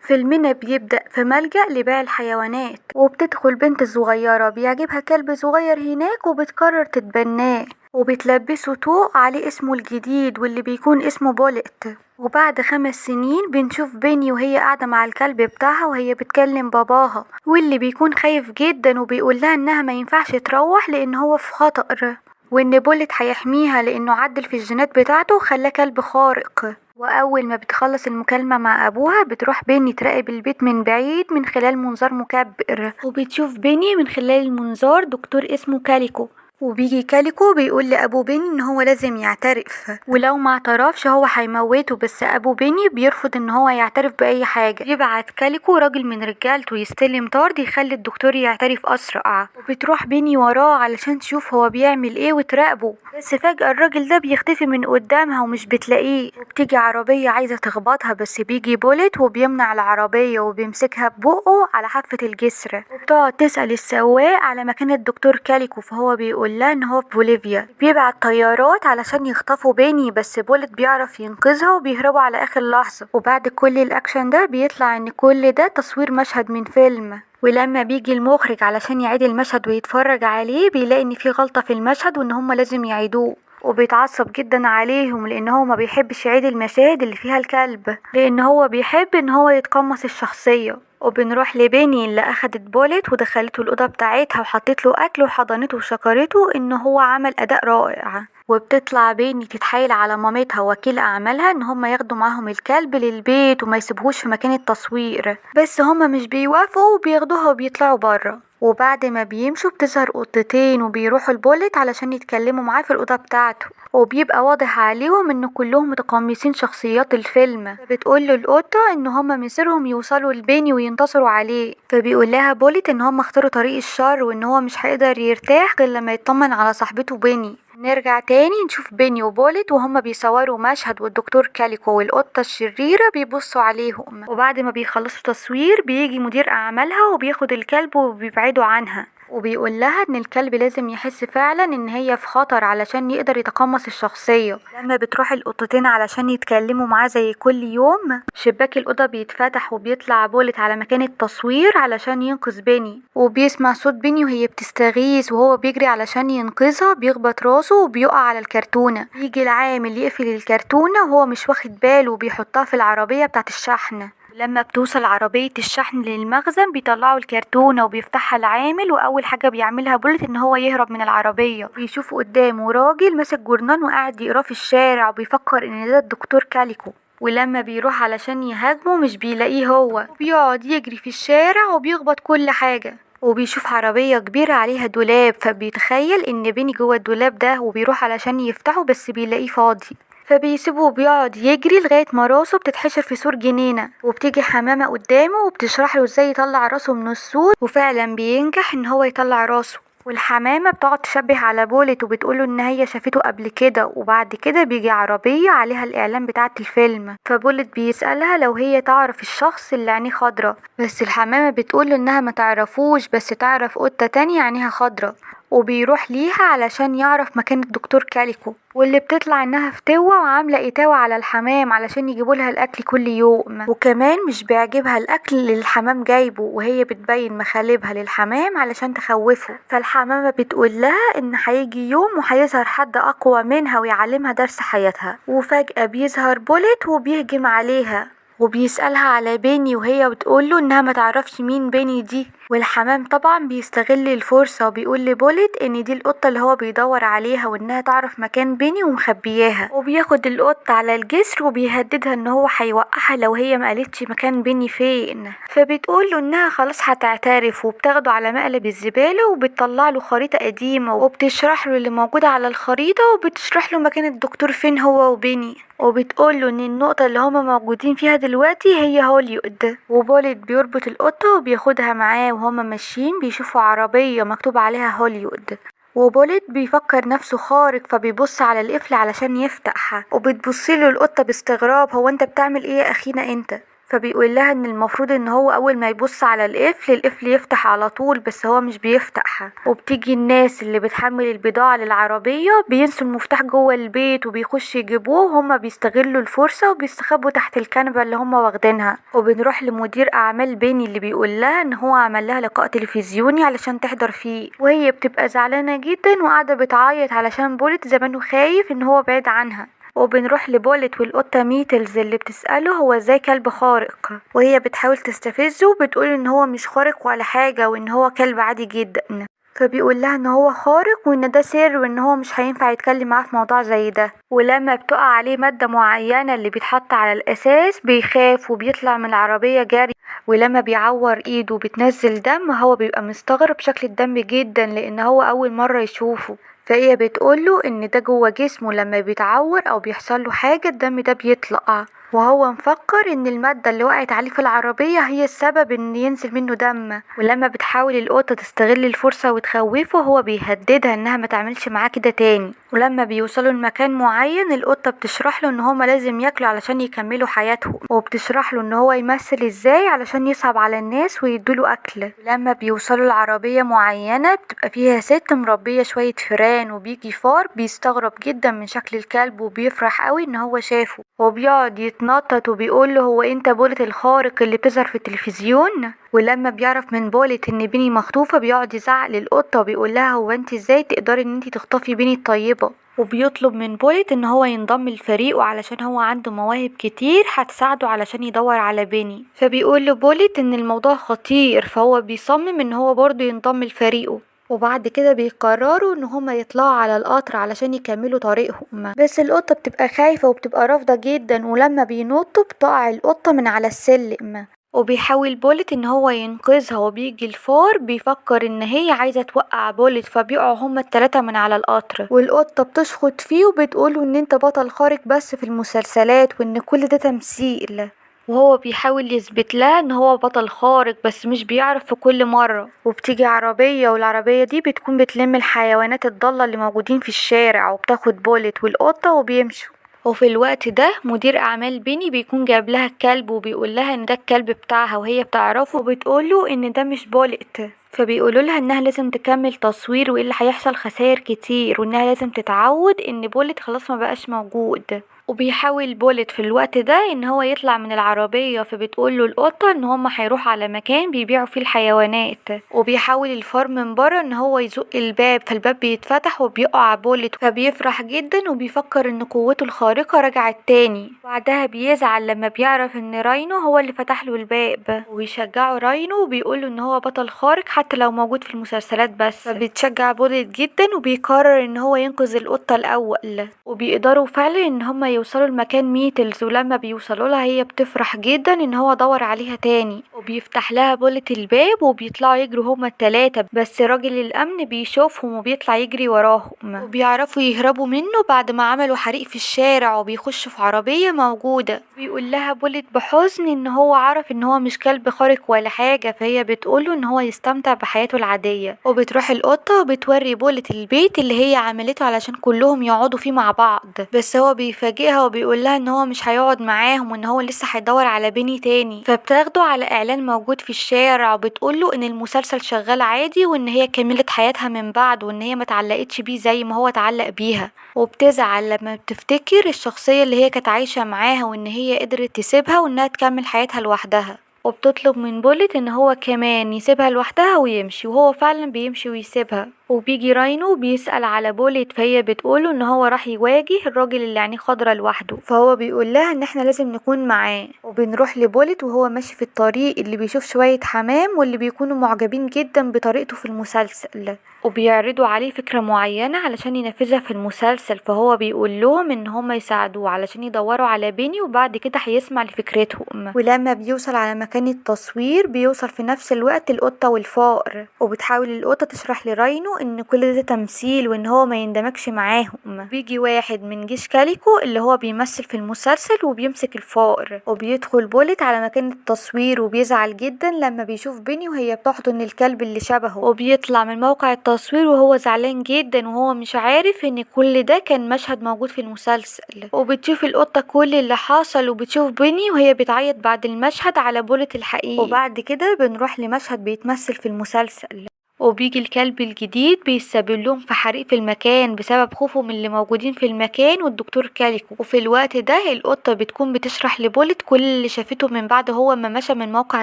فيلمنا بيبدأ في ملجأ لبيع الحيوانات، وبتدخل بنت صغيرة بيعجبها كلب صغير هناك وبتقرر تتبناه، وبتلبسه طوق عليه اسمه الجديد واللي بيكون اسمه بوليت. وبعد 5 سنين بنشوف بيني وهي قاعدة مع الكلب بتاعها وهي بتكلم باباها، واللي بيكون خايف جدا وبيقولها انها ما ينفعش تروح لان هو في خطر، وان بوليت هيحميها لانه عدل في الجينات بتاعته وخلاه كلب خارق. واول ما بتخلص المكالمة مع ابوها بتروح بيني تراقب البيت من بعيد من خلال منظار مكبر، وبتشوف بيني من خلال المنظار دكتور اسمه كاليكو. وبيجي كاليكو بيقول لابو بيني ان هو لازم يعترف، ولو ما اعترفش هو هيموته، بس ابو بيني بيرفض ان هو يعترف باي حاجه. يبعت كاليكو راجل من رجالته يستلم طارد يخلي الدكتور يعترف اسرع، وبتروح بيني وراه علشان تشوف هو بيعمل ايه وتراقبه. بس فجاه الراجل ده بيختفي من قدامها ومش بتلاقيه، وبتيجي عربيه عايزه تخبطها بس بيجي بوليت وبيمنع العربيه وبيمسكها ببقه على حافه الجسر، وبتقعد تسال السواق على مكان الدكتور كاليكو، فهو بيقول لها ان هو في بوليفيا. بيبعت طيارات علشان يخطفوا بيني، بس بوليت بيعرف ينقذها وبيهربوا على اخر لحظة. وبعد كل الاكشن ده بيطلع ان كل ده تصوير مشهد من فيلم، ولما بيجي المخرج علشان يعيد المشهد ويتفرج عليه بيلاقي ان في غلطة في المشهد وان هما لازم يعيدوه، وبيتعصب جدا عليهم لان هو ما بيحبش يعيد المشاهد اللي فيها الكلب، لان هو بيحب ان هو يتقمص الشخصية. وبنروح لبيني اللي اخدت بوليت ودخلته الاوضه بتاعتها وحطت له اكل وحضنته وشكرته ان هو عمل اداء رائع. وبتطلع بيني تتحايل على مامتها وكيل اعمالها ان هم ياخدوا معاهم الكلب للبيت وما يسيبوهوش في مكان التصوير، بس هم مش بيوافقوا وبياخدوها وبيطلعوا بره. وبعد ما بيمشوا بتظهر قطتين وبيروحوا البوليت علشان يتكلموا معاه في الأوضة بتاعته، وبيبقى واضح عليهم ان كلهم متقمصين شخصيات الفيلم. بتقول له القطة ان هما مصيرهم يوصلوا لبيني وينتصروا عليه، فبيقول لها بوليت ان هما اختاروا طريق الشر وان هو مش هيقدر يرتاح غير لما يطمن على صاحبته بيني. نرجع تاني نشوف بيني وبوليت وهما بيصوروا مشهد والدكتور كاليكو والقطة الشريرة بيبصوا عليهم، وبعد ما بيخلصوا تصوير بيجي مدير أعمالها وبياخد الكلب وبيبعدوا عنها، وبيقول لها ان الكلب لازم يحس فعلا ان هي في خطر علشان يقدر يتقمص الشخصية. لما بتروح القطتين علشان يتكلموا معاه زي كل يوم، شباك الأوضة بيتفتح وبيطلع بولت على مكان التصوير علشان ينقذ بيني، وبيسمع صوت بيني وهي بتستغيث وهو بيجري علشان ينقذها، بيخبط راسه وبيقع على الكرتونة. يجي العامل يقفل الكرتونة وهو مش واخد باله وبيحطها في العربية بتاعت الشحن. لما بتوصل عربية الشحن للمخزن بيطلعوا الكرتونة وبيفتحها العامل، وأول حاجة بيعملها بولت إن هو يهرب من العربية. بيشوف قدامه راجل ماسك جورنان وقاعد يقراه في الشارع وبيفكر إن ده الدكتور كاليكو، ولما بيروح علشان يهاجمه مش بيلاقيه هو، وبيقعد يجري في الشارع وبيخبط كل حاجة. وبيشوف عربية كبيرة عليها دولاب فبيتخيل إن بيني جوه الدولاب ده، وبيروح علشان يفتحه بس بيلاقيه فاضي، فبيسيبه وبيقعد يجري لغاية ما راسه بتتحشر في سور جنينة، وبتيجي حمامة قدامه وبتشرح له ازاي يطلع راسه من السور، وفعلا بينجح ان هو يطلع راسه. والحمامة بتقعد تشبه على بولت وبتقوله ان هي شافته قبل كده. وبعد كده بيجي عربية عليها الاعلان بتاعة الفيلم، فبولت بيسألها لو هي تعرف الشخص اللي عينيه خضرة، بس الحمامة بتقوله انها ما تعرفوش بس تعرف قطة تانية عينيها خضرة، وبيروح ليها علشان يعرف مكان الدكتور كاليكو، واللي بتطلع انها فتوة وعاملة اتاوة على الحمام علشان يجيبولها الاكل كل يوم. وكمان مش بيعجبها الاكل اللي الحمام جايبه، وهي بتبين مخالبها للحمام علشان تخوفه. فالحمامة بتقول لها ان هيجي يوم وهيظهر حد اقوى منها ويعلمها درس حياتها. وفجأة بيظهر بوليت وبيهجم عليها وبيسألها على بيني، وهي بتقوله انها ما تعرفش مين بيني دي. والحمام طبعا بيستغل الفرصة وبيقول لبوليت ان دي القطة اللي هو بيدور عليها وانها تعرف مكان بيني ومخبياها، وبياخد القطة على الجسر وبيهددها ان هو هيوقعها لو هي ما قالتش مكان بيني فين. فبتقوله انها خلاص هتعترف، وبتاخده على مقلب الزبالة وبتطلع له خريطة قديمة وبتشرح له اللي موجود على الخريطة، وبتشرح له مكان الدكتور فين هو وبيني، وبتقوله ان النقطة اللي هما موجودين فيها دلوقتي هي هوليوود. وبوليت بيربط القطة وبياخدها معاه، وهما ماشيين بيشوفوا عربية مكتوب عليها هوليوود، وبوليت بيفكر نفسه خارق فبيبص على القفل علشان يفتحها، وبتبصيله القطة باستغراب، هو انت بتعمل ايه يا اخينا انت؟ فبيقول لها ان المفروض ان هو اول ما يبص على القفل يفتح على طول، بس هو مش بيفتح. وبتيجي الناس اللي بتحمل البضاعة للعربية بينسوا المفتاح جوه البيت وبيخش يجيبوه، وهما بيستغلوا الفرصة وبيستخبوا تحت الكنبة اللي هما واخدينها. وبنروح لمدير اعمال بيني اللي بيقول لها ان هو عمل لها لقاء تلفزيوني علشان تحضر فيه، وهي بتبقى زعلانة جدا وقاعدة بتعيط علشان بولت زمانه خايف ان هو بعيد عنها. وبنروح لبولت والقطة ميتلز اللي بتسأله هو ازاي كلب خارق، وهي بتحاول تستفزه وبتقول ان هو مش خارق ولا حاجة وان هو كلب عادي جدا. فبيقول لها ان هو خارق وان ده سر وان هو مش هينفع يتكلم معاه في موضوع زي ده. ولما بتقع عليه مادة معينة اللي بيتحط على الاساس بيخاف وبيطلع من العربية جري. ولما بيعور ايده وبتنزل دم هو بيبقى مستغرب شكل الدم جدا لان هو اول مرة يشوفه. فهي بتقوله ان ده جوه جسمه لما بيتعور او بيحصله حاجة الدم ده بيطلع، وهو مفكر ان المادة اللي وقعت عليه في العربية هي السبب ان ينزل منه دم. ولما بتحاول القطة تستغل الفرصة وتخوفه هو بيهددها انها ما تعملش معاه كده تاني. ولما بيوصلوا لمكان معين القطة بتشرح له ان هما لازم ياكلوا علشان يكملوا حياتهم، وبتشرح له ان هو يمثل ازاي علشان يصعب على الناس ويدوله اكل. ولما بيوصلوا لعربية معينة بتبقى فيها ست مربية شوية فئران، وبيجي فار بيستغرب جدا من شكل الكلب وبيفرح قوي ان هو شافه، وبيقعد يتنطط وبيقول له هو انت بولت الخارق اللي بتظهر في التلفزيون. ولما بيعرف من بولت ان بيني مخطوفة بيقعد يزعق للقطة وبيقول لها هو انت ازاي تقدري ان انت تخطفي بيني الطيبة، وبيطلب من بولت ان هو ينضم لفريقه علشان هو عنده مواهب كتير هتساعده علشان يدور على بيني. فبيقول له بولت ان الموضوع خطير فهو بيصمم ان هو برضه ينضم لفريقه. وبعد كده بيقرروا ان هما يطلعوا على القطر علشان يكملوا طريقهم، بس القطة بتبقى خايفة وبتبقى رافضة جدا، ولما بينطوا بتقع القطة من على السلم. وبيحاول بولت ان هو ينقذها، وبيجي الفار بيفكر ان هي عايزة توقع بولت فبيقعوا هما التلاتة من على القطر. والقطة بتشخط فيه وبتقوله ان انت بطل خارق بس في المسلسلات وان كل ده تمثيل، وهو بيحاول يثبت لها ان هو بطل خارق بس مش بيعرف في كل مرة. وبتيجي عربية والعربية دي بتكون بتلم الحيوانات الضالة اللي موجودين في الشارع وبتاخد بولت والقطة وبيمشوا. وفي الوقت ده مدير اعمال بيني بيكون جايب لها الكلب وبيقول لها ان ده الكلب بتاعها، وهي بتعرفه وبتقوله ان ده مش بولت. فبيقولوا لها انها لازم تكمل تصوير والا هيحصل خسائر كتير، وانها لازم تتعود ان بولت خلاص ما بقاش موجود. وبيحاول بولت في الوقت ده ان هو يطلع من العربية، فبتقوله القطة ان هما هيروحوا على مكان بيبيعوا فيه الحيوانات. وبيحاول الفار من بره ان هو يزق الباب فالباب بيتفتح وبيقع بولت، فبيفرح جدا وبيفكر ان قوته الخارقة رجعت تاني. بعدها بيزعل لما بيعرف ان راينو هو اللي فتح له الباب، وبيشجعه راينو وبيقوله ان هو بطل خارق حتى لو موجود في المسلسلات بس. فبيتشجع بولت جدا وبيقرر ان هو ينقذ القطة الاول، وبيقدروا فعلا ان هما يوصلوا لمكان ميتلز. ولما بيوصلوا لها هي بتفرح جدا ان هو دور عليها تاني، وبيفتح لها بولت الباب وبيطلعوا يجروا هما التلاتة، بس راجل الامن بيشوفهم وبيطلع يجري وراهم، وبيعرفوا يهربوا منه بعد ما عملوا حريق في الشارع وبيخشوا في عربية موجودة. بيقول لها بولت بحزن ان هو عرف ان هو مش كلب خارق ولا حاجة، فهي بتقوله ان هو يستمتع بحياته العادية. وبتروح القطة وبتوري بولت البيت اللي هي عملته علشان كلهم يقعدوا فيه مع بعض، بس هو بيفاجئها وبيقول لها ان هو مش هيقعد معاهم وان هو لسه هيدور على بيني تاني. فبتاخده على اعلان موجود في الشارع وبتقوله ان المسلسل شغال عادي وان هي كملت حياتها من بعد وان هي ما اتعلقتش بيه زي ما هو اتعلق بيها. وبتزعل لما بتفتكر الشخصية اللي هي كانت عايشة معاها وان هي قدرت تسيبها وانها تكمل حياتها لوحدها. وبتطلب من بولت ان هو كمان يسيبها لوحدها ويمشي، وهو فعلا بيمشي ويسيبها. وبيجي راينو بيسأل على بولت، فهي بتقوله ان هو راح يواجه الراجل اللي عينيه خضرا لوحده، فهو بيقول لها ان احنا لازم نكون معاه. وبنروح لبولت وهو ماشي في الطريق اللي بيشوف شوية حمام واللي بيكونوا معجبين جدا بطريقته في المسلسل، وبيعرضوا عليه فكرة معينة علشان ينفذها في المسلسل، فهو بيقول لهم ان هم يساعدوه علشان يدوروا على بيني وبعد كده هيسمع لفكرتهم. ولما بيوصل على مكان مكان التصوير بيوصل في نفس الوقت القطة والفار، وبتحاول القطة تشرح لراينو ان كل ده تمثيل وان هو ما يندمجش معاهم. بيجي واحد من جيش كاليكو اللي هو بيمثل في المسلسل وبيمسك الفار، وبيدخل بولت على مكان التصوير وبيزعل جدا لما بيشوف بيني وهي بتحضن الكلب اللي شبهه، وبيطلع من موقع التصوير وهو زعلان جدا وهو مش عارف ان كل ده كان مشهد موجود في المسلسل. وبتشوف القطة كل اللي حصل، وبتشوف بيني وهي بتعيط بعد المشهد على بولت الحقيقي. وبعد كده بنروح لمشهد بيتمثل في المسلسل، وبيجي الكلب الجديد بيسبب لهم في حريق في المكان بسبب خوفهم من اللي موجودين في المكان والدكتور كاليكو. وفي الوقت ده القطة بتكون بتشرح لبولت كل اللي شافته من بعد هو ما مشى من موقع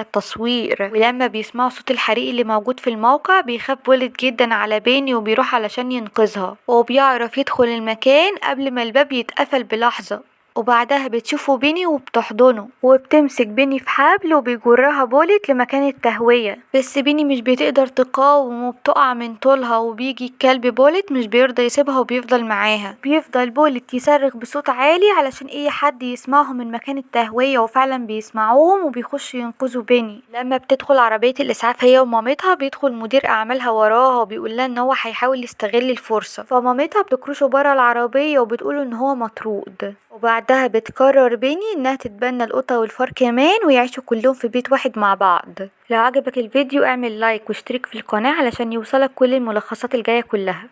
التصوير. ولما بيسمعوا صوت الحريق اللي موجود في الموقع بيخاف بولت جدا على بيني وبيروح علشان ينقذها، وبيعرف يدخل المكان قبل ما الباب يتقفل بلحظة. وبعدها بتشوفه بيني وبتحضنه، وبتمسك بيني في حبل وبيجرها بولت لمكان التهوية، بس بيني مش بتقدر تقاوم وبتقع من طولها. وبيجي الكلب بولت مش بيرضى يسيبها وبيفضل معاها. بيفضل بولت يصرخ بصوت عالي علشان اي حد يسمعهم من مكان التهوية، وفعلا بيسمعوهم وبيخشوا ينقذوا بيني. لما بتدخل عربية الاسعاف هي ومامتها بيدخل مدير اعمالها وراها وبيقول لها ان هو هيحاول يستغل الفرصة، فمامتها بتكرشه بره العربية وبتقوله ان هو مطرود. وبعدها بتقرر بيني انها تتبنى القطة والفار كمان ويعيشوا كلهم في بيت واحد مع بعض. لو عجبك الفيديو اعمل لايك واشترك في القناة علشان يوصلك كل الملخصات الجاية كلها.